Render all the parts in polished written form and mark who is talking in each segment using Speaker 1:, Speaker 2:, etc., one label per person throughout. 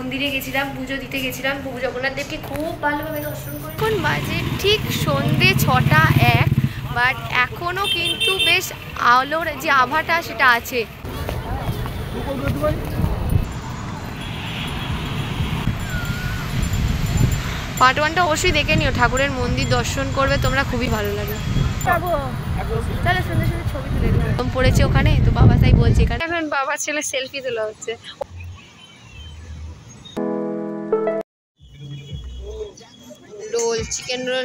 Speaker 1: মন্দিরে গেছিলাম, পুজো দিতে গেছিলাম। প্রভু জগন্নাথ দেবকে খুব ভালোভাবে দর্শন করি। এখন বাজে ঠিক সন্ধ্যে 6:01, বাট এখনও কিন্তু বেশ আলোর যে আভাটা সেটা আছে। পার্ট 1টা অবশ্যই দেখে নিও, ঠাকুরের মন্দির দর্শন করবে তোমরা, খুবই ভালো লাগে। চলো সুন্দর সুন্দর ছবি তুলে নিলাম পড়েছে ওখানে, তো বাবা তাই বলছে এখানে এখন বাবা ছেলে সেলফি তোলা হচ্ছে। রোল, চিকেন রোল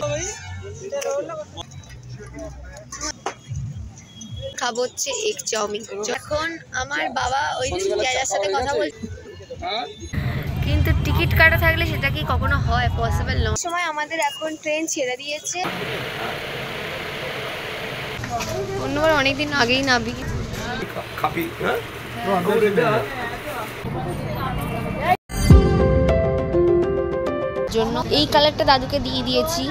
Speaker 1: খাবো, হচ্ছে এগ চাউমিন। এখন আমার বাবা ওই জায়গার সাথে কথা বলছে, কিন্তু টিকিট কাটা থাকলে সেটা কি কখনো হয়? পসিবল নয়। সময় আমাদের এখন ট্রেন ছেড়ে দিয়েছে, অন্যবার অনেকদিন আগেই নাবি জন্য এই কালারটা দাদুকে দিয়ে দিয়েছি।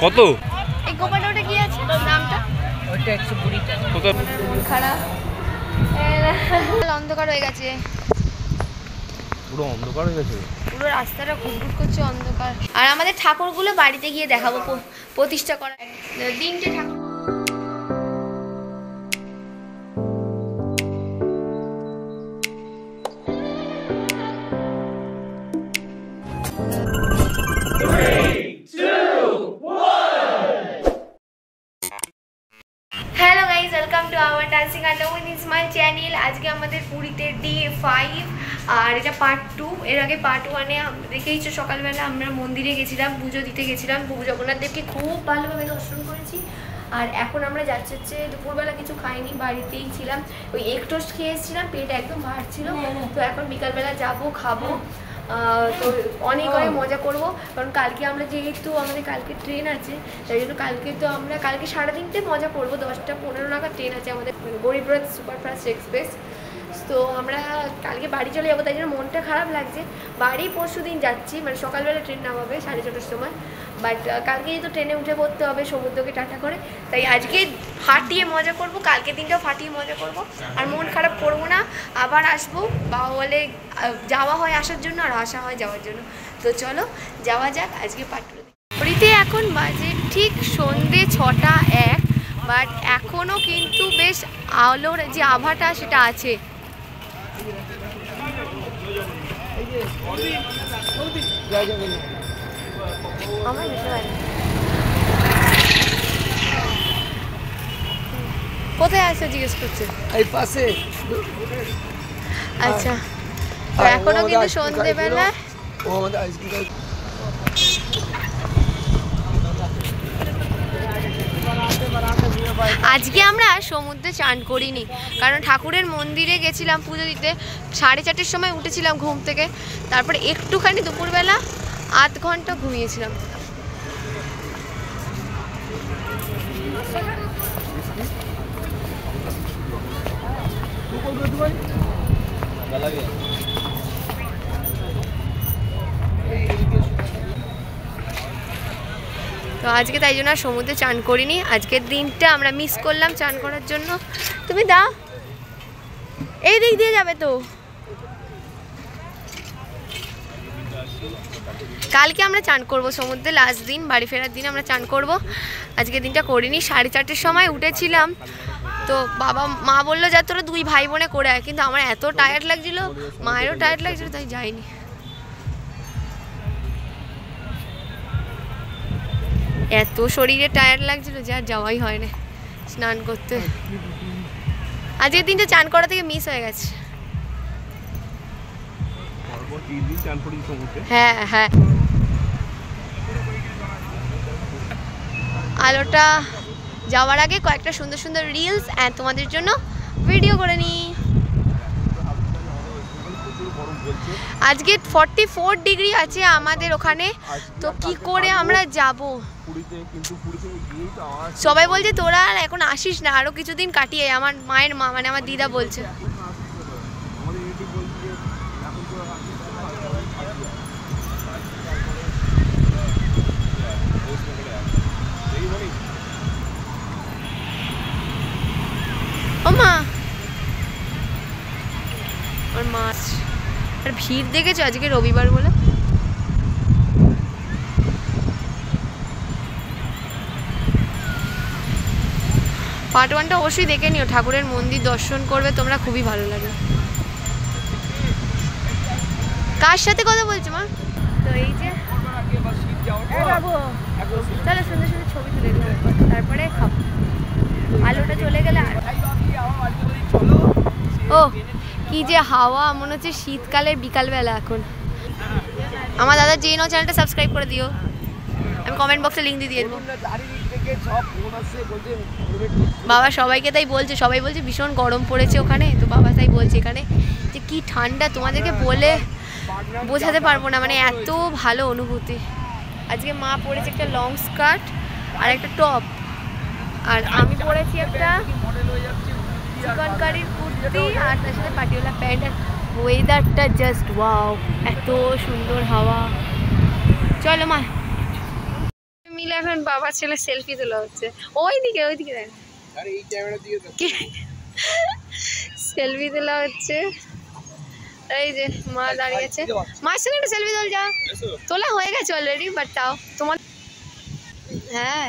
Speaker 2: কত
Speaker 1: এই গোপালটা ওটা কি আছে নামটা?
Speaker 3: ওটা 120 টাকা।
Speaker 2: কত
Speaker 1: খারাপ, অন্ধকার হয়ে গেছে,
Speaker 2: পুরো অন্ধকার হয়ে গেছে,
Speaker 1: পুরো রাস্তাটা ঘুরঘুর করছে অন্ধকার। আর আমাদের ঠাকুরগুলো বাড়িতে গিয়ে দেখাবো প্রতিষ্ঠা করা 3টে ঠাকুর। Hello guys, welcome to our dancing adda with Ismail channel. আজকে আমাদের পুরীতে ডে 5 আর এটা পার্ট 2। এর আগে পার্ট 1-এ দেখেইছো সকালবেলা আমরা মন্দিরে গেছিলাম, পুজো দিতে গেছিলাম। প্রভু জগন্নাথ দেবকে খুব ভালোভাবে দর্শন করেছি। আর এখন আমরা যাচ্ছি হচ্ছে, দুপুরবেলা কিছু খাইনি, বাড়িতেই ছিলাম, ওই এগ টোস্ট খেয়ে এসেছিলাম, পেট একদম ভার ছিল। তো এখন বিকালবেলা যাবো, খাবো, তো অনেক অনেক মজা করবো। কারণ কালকে আমরা যেহেতু আমাদের কালকে ট্রেন আছে, তাই জন্য কালকে তো আমরা কালকে সারাদিনতে মজা করবো। 10টা 15 নাগাদ ট্রেন আছে আমাদের, গরিবরথ সুপারফাস্ট এক্সপ্রেস। তো আমরা কালকে বাড়ি চলে যাবো, তাই জন্য মনটা খারাপ লাগছে। বাড়ি পরশু দিন যাচ্ছি, মানে সকালবেলা ট্রেন নামাবে 6:30টার সময়। বাট কালকে যেহেতু ট্রেনে উঠে পড়তে হবে সমুদ্রকে টাটা করে, তাই আজকে ফাটিয়ে মজা করব, কালকে দিনটাও ফাটিয়ে মজা করব। আর মন খারাপ করবো না, আবার আসবো। বাবা বলে যাওয়া হয় আসার জন্য, আর আসা হয় যাওয়ার জন্য। তো চলো যাওয়া যাক আজকে পাটুরে। পুরীতে এখন বাজে ঠিক সন্ধ্যে 6:01, বাট এখনও কিন্তু বেশ আলোর যে আভাটা সেটা আছে। আমার কোথায় আসছো জিজ্ঞেস করছে,
Speaker 3: এই পাশে।
Speaker 1: আচ্ছা, তো এখনো কিন্তু সন্ধ্যেবেলা। আজকে আমরা সমুদ্রে চান করিনি, কারণ ঠাকুরের মন্দিরে গেছিলাম পুজো দিতে। 4:30-এর সময় উঠেছিলাম ঘুম থেকে, তারপরে একটুখানি দুপুরবেলা আধ ঘন্টা ঘুমিয়েছিলাম। তো আজকে তাই জন্য আর সমুদ্রে চান করিনি, আজকের দিনটা আমরা মিস করলাম চান করার জন্য। তুমি দাও, এই দিক দিয়ে যাবে তো। কালকে আমরা চান করব সমুদ্রে, লাস্ট দিন, বাড়ি ফেরার দিন আমরা চান করব। আজকের দিনটা করিনি। 4:30-এর সময় উঠেছিলাম, তো মা বললো যা তোরা 2 ভাই বোনে করে আয়, কিন্তু আমার এত টায়ার্ড লাগছিল, মায়েরও টায়ার্ড লাগছিল, তাই যাইনি। এত শরীরে টায়ার্ড লাগছিল যে আর যাওয়াই হয় না স্নান করতে। আজকের দিনটা চান করা থেকে মিস হয়ে গেছে। হ্যাঁ হ্যাঁ, আলোটা যাওয়ার আগে কয়েকটা সুন্দর সুন্দর রিলস অ্যান্ড তোমাদের জন্য ভিডিও করে নিই। আজকে 44 ডিগ্রি আছে আমাদের ওখানে, তো কি করে আমরা যাব? সবাই বলছে তোরা আর এখন আসিস না, আরো কিছুদিন কাটিয়ে। আমার মায়ের মা, মানে আমার দিদা বলছে। ভিড় দেখেছো আজকে রবিবার বলে? পার্ট 1টা অবশ্যই দেখে নিও, ঠাকুরের মন্দির দর্শন করবে তোমরা, খুবই ভালো লাগে। কার সাথে কথা বলছো মা? তো এই যে চলো সুন্দর সুন্দর ছবি তুলে দিলাম, তারপরে খাবো। আলোটা চলে গেলে ও কি যে হাওয়া, মনে হচ্ছে শীতকালের বিকালবেলা এখন। আমার দাদা জেনো চ্যানেলটা সাবস্ক্রাইব করে দিও, আমি কমেন্ট বক্সে লিঙ্ক দিয়ে দেবো। বাবা সবাইকে তাই বলছে, সবাই বলছে ভীষণ গরম পড়েছে ওখানে, তো বাবা তাই বলছে এখানে যে কি ঠান্ডা, তোমাদেরকে বলে বোঝাতে পারবো না, মানে এত ভালো অনুভূতি। আজকে মা পরেছে একটা লং স্কার্ট আর একটা টপ, আর আমি পরেছি একটা চিকন কারির কুর্তি আর তার সাথে পাটিওয়ালা প্যান্ট। আর ওয়েদারটা জাস্ট ওয়াও, এত সুন্দর হাওয়া। চলো মা মিলে এখন বাবা ছেলে সেলফি তোলা হচ্ছে, ওইদিকে দেখ সেলফি তোলা হচ্ছে। এই যে মা দাঁড়িয়ে আছে, মার সঙ্গে একটা সেলফি তোলা হয়ে গেছে অলরেডি, বাট তাও তোমার হ্যাঁ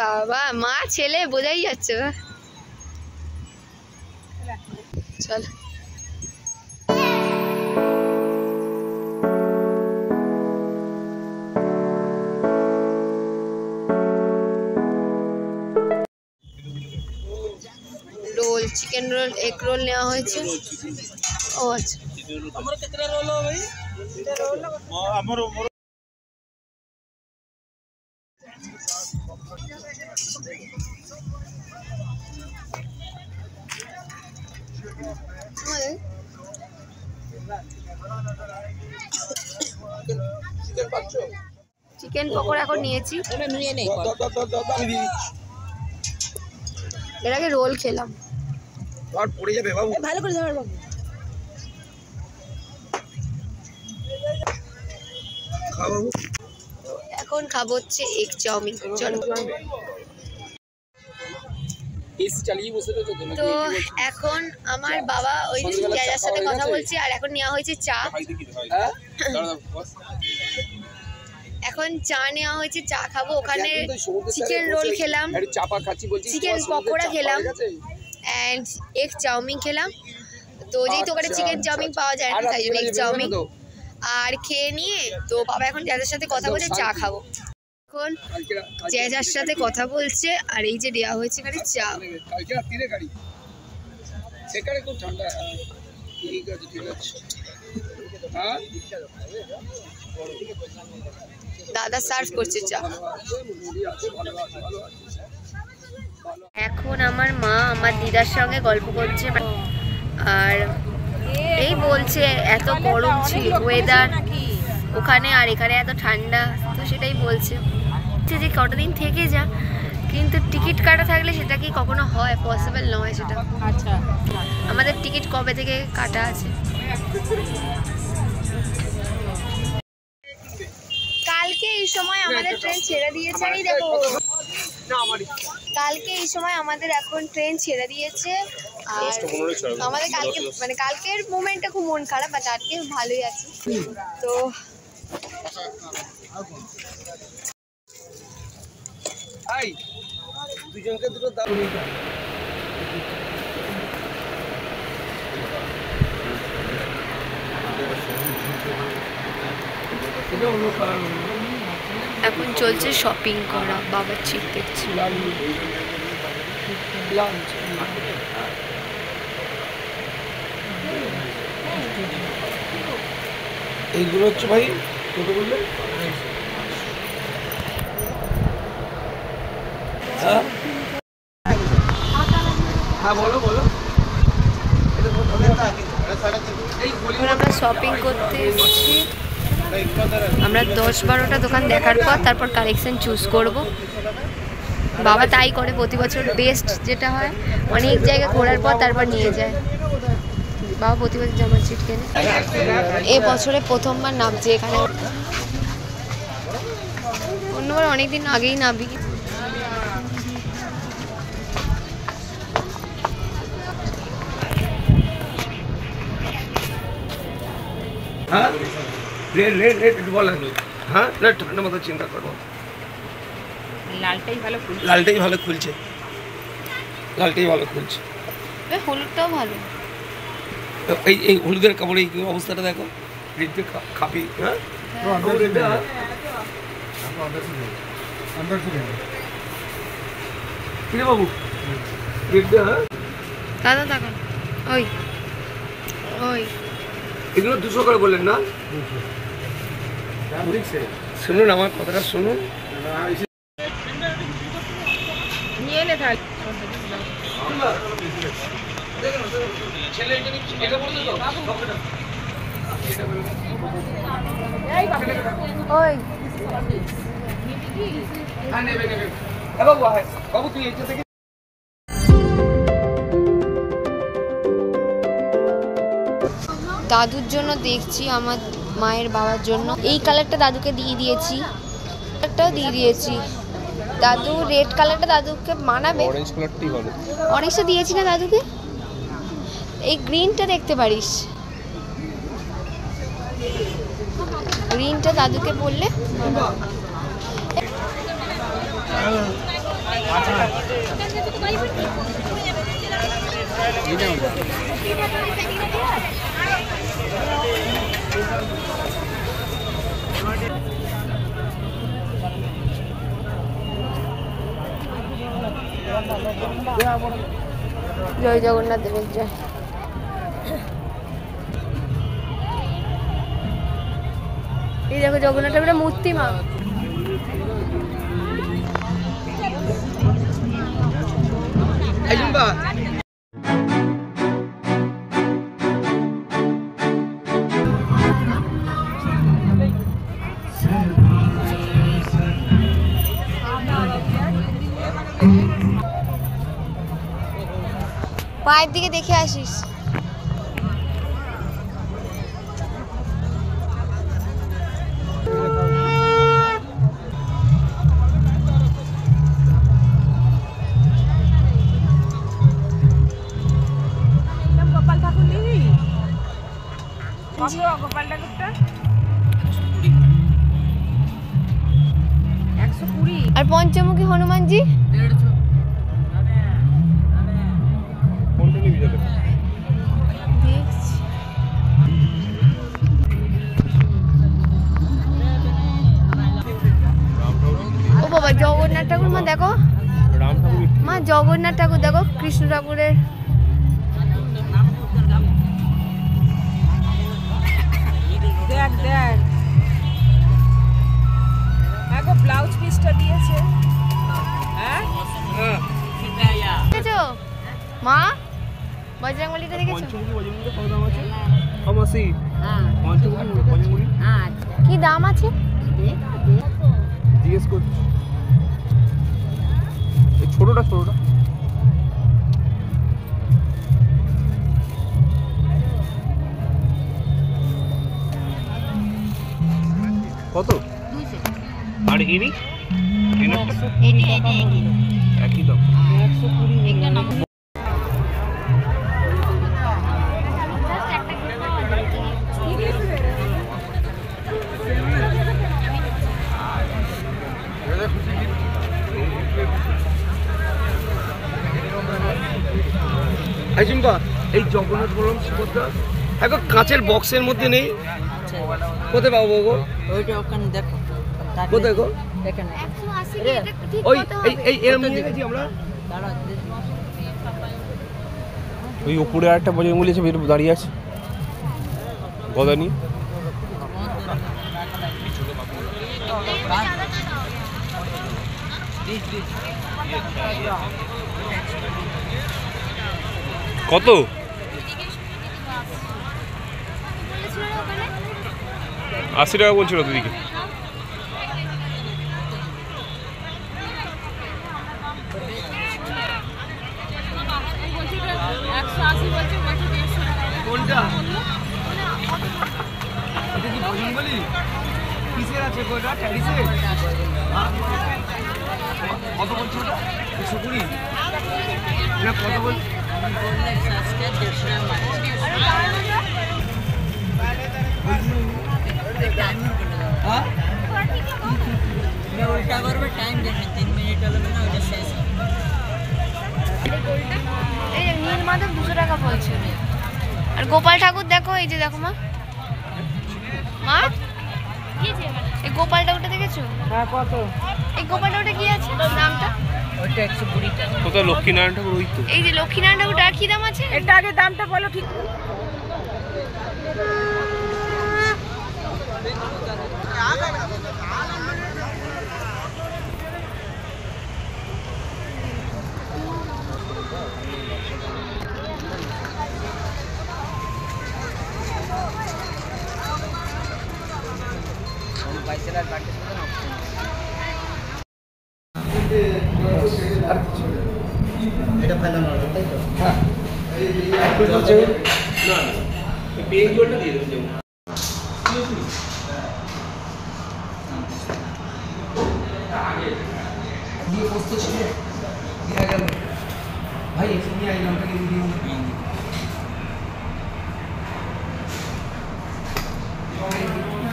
Speaker 1: বাবা মা ছেলে বোঝাই যাচ্ছে। চল roll, chicken roll, egg roll নেওয়া হয়েছে। ও আচ্ছা চিকেন পকোড়া এখন নিয়েছি, এর আগে রোল খেলাম।
Speaker 3: পড়ে যাবে বাবু,
Speaker 1: ভালো করে ধর বাবু। এখন খাবো হচ্ছে এগ চাউমিন। চলো তো এখন আমার বাবা ওই জায়গার সাথে কথা বলছে, আর এখন নেওয়া হয়েছে চা। এখন চা নেওয়া হয়েছে, চা খাবো। ওখানে চিকেন রোল খেলাম, চিকেন পকোড়া খেলাম অ্যান্ড এগ চাউমিন খেলাম। তো যেহেতু ওখানে চিকেন চাউমিন পাওয়া যায় না, তাই জন্য এগ চাউমিন আর খেয়ে নিয়ে তো বাবা এখন যাদের সাথে কথা বলছে চা খাবো। এখন যার সাথে কথা বলছে, আর এই যে দেওয়া হয়েছে এখানে চা। দাদা সার্ভ করছে চা। এখন আমার মা আমার দিদার সঙ্গে গল্প করছে, আর এই বলছে এত গরম ছিল ওয়েদার ওখানে আর এখানে এত ঠান্ডা, তো সেটাই বলছে যে কটা দিন থেকে যা, কিন্তু টিকিট কাটা থাকলে সেটা কি কখনো হয়, পসিবল নয় সেটা। আচ্ছা আমাদের টিকিট কবে থেকে কাটা আছে? কালকে এই সময় আমাদের ট্রেন ছেড়ে দিয়েছে, এই দেখো কালকে এই সময় আমাদের এখন ট্রেন ছেড়ে দিয়েছে। আর আমাদের কালকে মানে কালকের মোমেন্টটা খুব মন খারাপ, বাট আজকে ভালোই আছে। তো
Speaker 3: দুজনকে দুটো দাও।
Speaker 1: এখন চলছে শপিং করা, বাবার চিপ দেখছি।
Speaker 3: এইগুলো হচ্ছে ভাই কত বললে? হ্যাঁ বলো বলো।
Speaker 1: এখন আমরা শপিং করতে এসেছি, আমরা 10-12টা দোকান দেখার পর তারপর কালেকশন চুজ করব। বাবা তাই করে প্রতি বছর, বেস্ট যেটা হয় অনেক জায়গা ঘোরার পর তারপর নিয়ে যায়। বাবা প্রতি বছর জামার সিট কেনে, এ বছরে প্রথমবার নামছে এখানে, অন্যবার অনেকদিন আগেই নাবি।
Speaker 3: হ্যাঁ রেড রেড রেড একটু বলেন। হ্যাঁ না ঠান্ডা মতো চিন্তা করবো।
Speaker 4: লালটাই ভালো ফুল।
Speaker 3: লালটাই ভালো খুলছে, লালটাই ভালো খুলছে।
Speaker 1: হলুদটাও ভালো।
Speaker 3: এই এই হলুদের কাপড়ে এই অবস্থাটা দেখো, রেডে খাপি। হ্যাঁ কিরে বাবু রেডে? হ্যাঁ
Speaker 1: দাদা দেখো ওই ওই
Speaker 3: এগুলো 200 করে বললেন না? শুনুন আমার কথাটা শুনুন।
Speaker 4: নিয়ে নে তাহলে।
Speaker 1: ওই
Speaker 3: বাবু বাবু তুই এইটা থেকে
Speaker 1: দাদুর জন্য দেখছি, আমার মায়ের বাবার জন্য এই কালারটা দাদুকে দিয়ে দিয়েছি, কালারটাও দিয়ে দিয়েছি। দাদু রেড কালারটা দাদুকে মানাবে।
Speaker 2: অরেঞ্জ কালারটাই ভালো।
Speaker 1: অরেঞ্জটা দিয়েছি না দাদুকে, এই গ্রিনটা দেখতে পারিস, গ্রিনটা দাদুকে বললে জয় জগন্নাথ দেবের জয়। এই দেখো জগন্নাথ দেবের মূর্তি মা। পায়ের দিকে দেখে আসিস।
Speaker 4: গোপাল ঠাকুর নিবি? কত গোপাল ঠাকুরটা? 120।
Speaker 1: আর পঞ্চমুখী হনুমানজি
Speaker 2: কোনটা নিবি যাবে?
Speaker 1: দেখছি। ও বাবা জগন্নাথ ঠাকুর মা দেখো,
Speaker 2: রাম ঠাকুর
Speaker 1: মা জগন্নাথ ঠাকুর দেখো, কৃষ্ণ ঠাকুরের
Speaker 4: দেখ দেখ, দেখো ব্লাউজ পিসটা দিয়েছে। হ্যাঁ
Speaker 1: দেখেছো মা, বজরংবলীটা দেখেছো?
Speaker 2: পঞ্চমুখী বজরংবলী কত দাম আছে? কমাসি পঞ্চমুখী বজরংবলী
Speaker 1: কি দাম আছে?
Speaker 2: জিজ্ঞেস করছি। এই ছোটটা ছোটটা কত? আর ইনি একই দাম।
Speaker 3: আইজুম্বা এই জগন্নাথ বলরাম সুভদ্রা এখন কাঁচের বক্সের মধ্যে নেই, কোথায় পাবো গো?
Speaker 4: ওইটা ওখানে দেখো,
Speaker 3: কোথায় গো?
Speaker 4: এখানে।
Speaker 3: ওই এই এই এর নিয়ে গেছি আমরা।
Speaker 2: ওই উপরে আরেকটা বজরংবলী আছে, বের দাঁড়িয়ে আছে গদা নিয়ে। কত? 80 টাকা বলছিল দিদিকে।
Speaker 3: কোনটা? এটা কি বজরংবলী? কিসের আছে কোটা? ট্যারিসে? কত বলছো ওটা? 120 না কত বল? ওইগুলো
Speaker 1: আর গোপাল ঠাকুর দেখো, এই যে দেখো মা, মা এই গোপাল ঠাকুরটা দেখেছো?
Speaker 4: হ্যাঁ কত?
Speaker 1: এই গোপাল ঠাকুরটা কি আছে দামটা?
Speaker 4: ওইটা 120 টাকা।
Speaker 2: কোথায় লক্ষ্মীনারায়ণ ঠাকুর? ওই তো
Speaker 1: এই যে লক্ষ্মীনারায়ণ ঠাকুরটা কি দাম আছে?
Speaker 4: এটা আগে দামটা বলো ঠিক।
Speaker 2: জলটা দিয়ে দেবেন যেমন।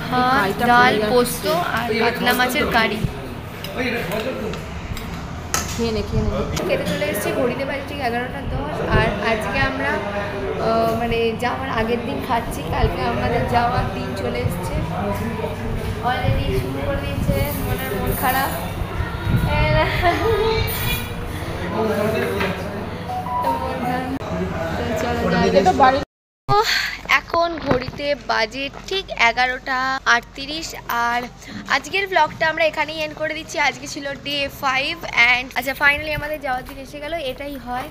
Speaker 1: ভাত, ডাল, পোস্ত আর কাতলা মাছের কারি। খেতে চলে এসেছি, ঘড়িতে বাজে ঠিক 11:10। আর আজকে আমরা মানে যাওয়ার আগের দিন খাচ্ছি, কালকে আমাদের যাওয়ার দিন চলে এসছে। অলরেডি শুরু করে দিয়েছে, মন খারাপ। এখন ঘড়িতে বাজে ঠিক 11:38। আর আজকের ব্লগটা আমরা এখানেই এন্ড করে দিচ্ছি। আজকে ছিল ডে 5 অ্যান্ড আচ্ছা ফাইনালি আমাদের যাওয়ার দিন এসে গেল। এটাই হয়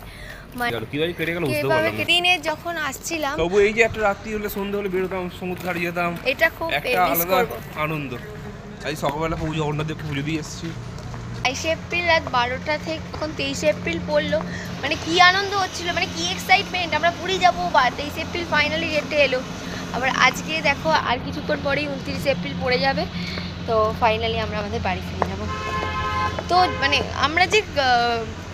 Speaker 1: দিনে যখন আসছিলাম,
Speaker 2: তবু এই যে একটা রাত্রি হলে সন্ধ্যা হলে বেরোতাম, সমুদ্র ঘাটে যেতাম,
Speaker 1: এটা খুব
Speaker 2: একটা আলাদা আনন্দ। আজ সকালবেলা প্রভু জগন্নাথ দেবকে পুজো দিয়ে এসেছি।
Speaker 1: 22 এপ্রিল রাত 12টা থেকে এখন 23 এপ্রিল পড়লো। মানে কি আনন্দ হচ্ছিল, মানে কি এক্সাইটমেন্ট, আমরা পুরী যাবো বা 23 এপ্রিল ফাইনালি ডেটে এলো। আবার আজকে দেখো আর কিছুক্ষণ পরেই 29 এপ্রিল পড়ে যাবে। তো ফাইনালি আমরা আমাদের বাড়ি ফিরে যাব। তো মানে আমরা যে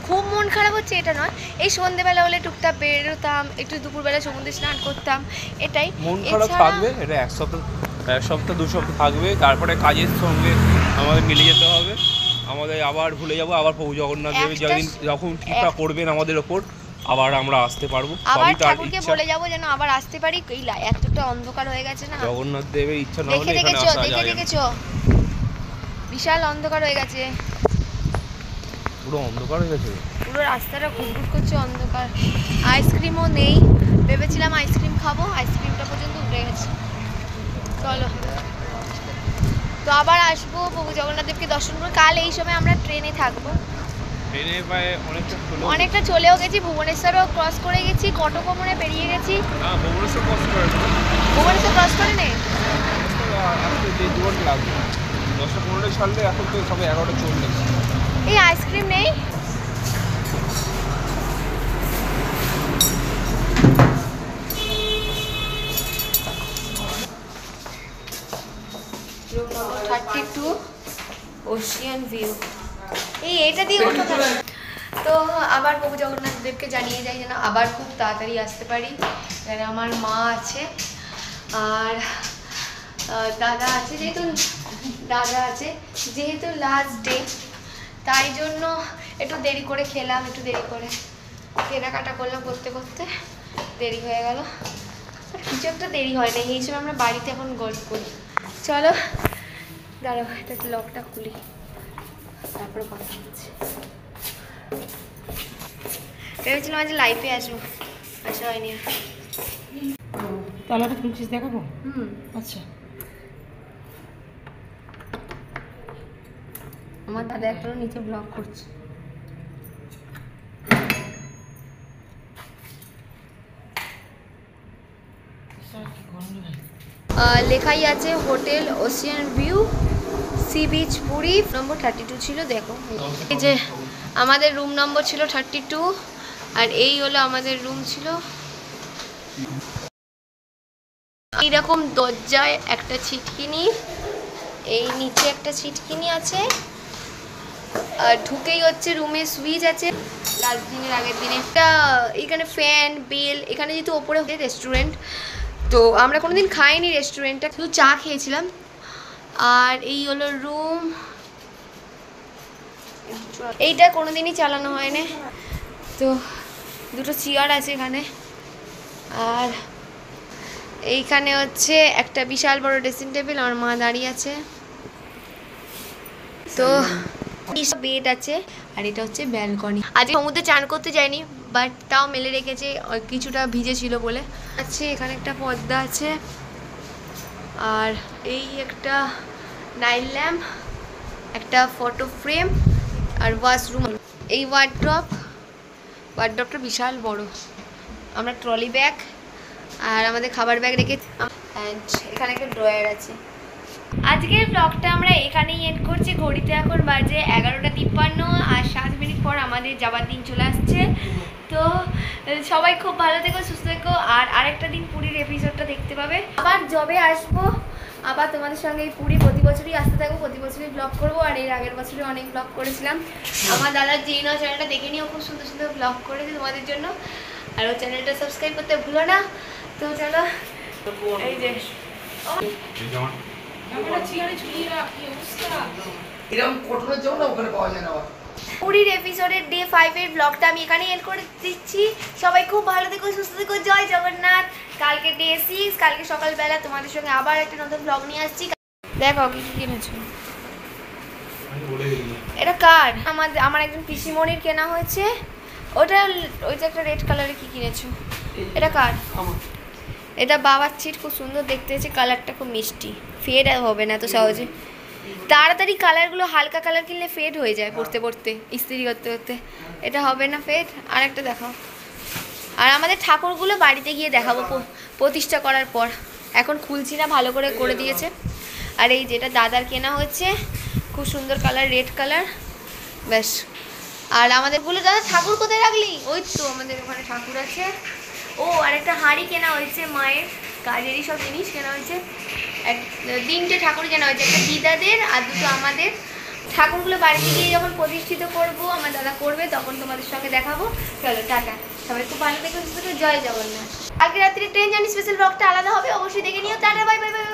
Speaker 1: খুব মন খারাপ হচ্ছে এটা নয়, এই সন্ধ্যেবেলা হলে টুকটাক বেরোতাম, একটু দুপুরবেলা সমুদ্রে স্নান করতাম, এটাই।
Speaker 2: মন খারাপ থাকবে, এটা এক সপ্তাহ 2 সপ্তাহ থাকবে, তারপরে কাজের সঙ্গে আমাদের মিলে যেতে হবে। আমাদের আবার ভুলে যাবো, আবার প্রভু জগন্নাথ দেব যখন কৃপা করবেন আমাদের ওপর, আবার আমরা আসতে পারবো।
Speaker 1: আবার ঠাকুরকে বলে যাবো যেন আবার আসতে পারি। এই এতটা অন্ধকার হয়ে গেছে না,
Speaker 2: জগন্নাথ দেবের ইচ্ছা না হলে এখানে আসা যায় না।
Speaker 1: দেখেছো বিশাল অন্ধকার হয়ে গেছে,
Speaker 2: পুরো অন্ধকার হয়ে গেছে,
Speaker 1: পুরো রাস্তাটা ঘুরঘুর করছে অন্ধকার। আইসক্রিমও নেই, ভেবেছিলাম আইসক্রিম খাবো, আইসক্রিমটা পর্যন্ত উঠে গেছে। চলো তো আবার আসবো প্রভু জগন্নাথ দেবকে দর্শন করে। কাল এই সময় আমরা ট্রেনে থাকবো,
Speaker 2: ট্রেনে প্রায়
Speaker 1: অনেকটা চলেও গেছি, ভুবনেশ্বরও ক্রস করে গেছি, কটকমনে পেরিয়ে গেছি।
Speaker 2: ভুবনেশ্বর
Speaker 1: ক্রস করে নে
Speaker 2: 2 ঘন্টা লাগবে, 10টা-15টা ছাড়লে এখন তো সবাই 11:40।
Speaker 1: এই আইসক্রিম নেই, রুম নম্বর 32 ওশিয়ান ভিউ। এইটা দিয়ে ওঠো। তো আবার প্রভু জগন্নাথ দেবকে জানিয়ে যাই যেন আবার খুব তাড়াতাড়ি আসতে পারি। এখানে আমার মা আছে আর দাদা আছে, যেহেতু লাস্ট ডে, তাই জন্য একটু দেরি করে খেলাম, একটু দেরি করে কেনাকাটা করলাম, করতে করতে দেরি হয়ে গেল। কিছু একটা দেরি হয় না, এই সময় আমরা বাড়িতে এখন গল্প করি। চলো দাঁড়াও, এটা লকটা খুলি, তারপরে কথা হচ্ছে। ভেবেছিলাম আজ লাইফে আসবো, আসা হয়নি।
Speaker 4: তালাটা খুলছিস দেখাবো? আচ্ছা।
Speaker 1: আমার দাদা একটা নিচে ব্লগ করছে। লেখাই আছে hotel ocean view sea beach Puri, number 32 ছিল। দেখো এই যে আমাদের রুম নম্বর ছিল 32, আর এই হলো আমাদের রুম ছিল। এইরকম দরজায় একটা ছিটকিনি, এই নিচে একটা ছিটকিনি আছে, আর ঢুকেই হচ্ছে রুমে সুইচ আছে। লাস্ট দিনের আগের দিনে একটা এখানে ফ্যান বেল, এখানে যেহেতু ওপরে রেস্টুরেন্ট, তো আমরা কোনোদিন খাইনি রেস্টুরেন্টটা, শুধু চা খেয়েছিলাম। আর এই হলো রুম, এইটা কোনোদিনই চালানো হয় না। তো দুটো চেয়ার আছে এখানে, আর এইখানে হচ্ছে একটা বিশাল বড় ড্রেসিং টেবিল, আমার মা দাঁড়িয়ে আছে, তো বেড আছে, আর এটা হচ্ছে ব্যালকনি। আজকে সমুদ্রে চান করতে যাইনি, বাট তাও মেলে রেখেছে, কিছুটা ভিজে ছিল বলে। আছে এখানে একটা পর্দা আছে, আর এই একটা নাইট ল্যাম্প, একটা ফটো ফ্রেম, আর ওয়াশরুম। এই ওয়ার্ড্রপটা বিশাল বড়। আমরা ট্রলি ব্যাগ আর আমাদের খাবার ব্যাগ রেখে, অ্যান্ড এখানে একটা ড্রয়ার আছে। আজকের ব্লগটা আমরা এখানেই এন্ড করছি। ঘড়িতে এখন বাজে 11:53, আর 7 মিনিট পর আমাদের যাবার দিন চলে আসছে। তো সবাই খুব ভালো থেকো, সুস্থ থেকো, আর আরেকটা দিন পুরীর এপিসোডটা দেখতে পাবে। আবার যবে আসবো আবার তোমাদের সঙ্গে এই পুরী প্রতি বছরই আসতে থাকবো, প্রতি বছরই ব্লগ করবো। আর এর আগের বছরে অনেক ব্লগ করেছিলাম। আমার দাদার জিনা চ্যানেলটা দেখে নিও, খুব সুন্দর সুন্দর ব্লগ করেছে তোমাদের জন্য। আর ও চ্যানেলটা সাবস্ক্রাইব করতে ভুলো না। তো চলো, এই যে
Speaker 3: এরকম কটনের জন্য ওখানে পাওয়া যায় না।
Speaker 1: পুরীর এপিসোডের ডে 5 এর ব্লগটা আমি এখানে এন্ড করে দিচ্ছি। সবাই খুব ভালো থেকো, সুস্থ থেকো, জয় জগন্নাথ। কালকে ডে 6, কালকে সকালবেলা তোমাদের সঙ্গে আবার একটা নতুন ব্লগ নিয়ে আসছি। দেখো কি কি কিনেছো। এটা কার? আমার একজন পিসিমণির কেনা হয়েছে। ওটা ওই যে একটা রেড কালারের কি কিনেছো, এটা কার? এটা বাবার ছিট, খুব সুন্দর দেখতে হয়েছে, কালারটা খুব মিষ্টি, ফেড হবে না এত সহজে। তাড়াতাড়ি কালারগুলো হালকা কালার কিনলে ফেড হয়ে যায় পড়তে পড়তে, ইস্ত্রি করতে করতে। এটা হবে না ফেড। আর একটা দেখাও। আর আমাদের ঠাকুরগুলো বাড়িতে গিয়ে দেখাবো প্রতিষ্ঠা করার পর, এখন খুলছি না, ভালো করে করে দিয়েছে। আর এই যেটা দাদার কেনা হয়েছে, খুব সুন্দর কালার, রেড কালার, ব্যাস। আর আমাদেরগুলো দাদা ঠাকুর কোথায় রাখলি? ওই তো আমাদের ওখানে ঠাকুর আছে। ও, আর একটা হাঁড়ি কেনা হয়েছে, মায়ের কাজেরই সব জিনিস কেনা হয়েছে। 3টে ঠাকুর কেনা হয়েছে, একটা দিদাদের আর 2টো আমাদের। ঠাকুরগুলো বাড়িতে গিয়ে যখন প্রতিষ্ঠিত করব, আমার দাদা করবে, তখন তোমাদের সঙ্গে দেখাবো। চলো টাটা, সবাই খুব ভালো থেকে সুস্থ থেকে, জয় জগন্নাথ। আজকে রাত্রে ট্রেন জার্নি স্পেশাল ব্লগটা আলাদা হবে, অবশ্যই দেখে নিও। Tata, bye bye bye.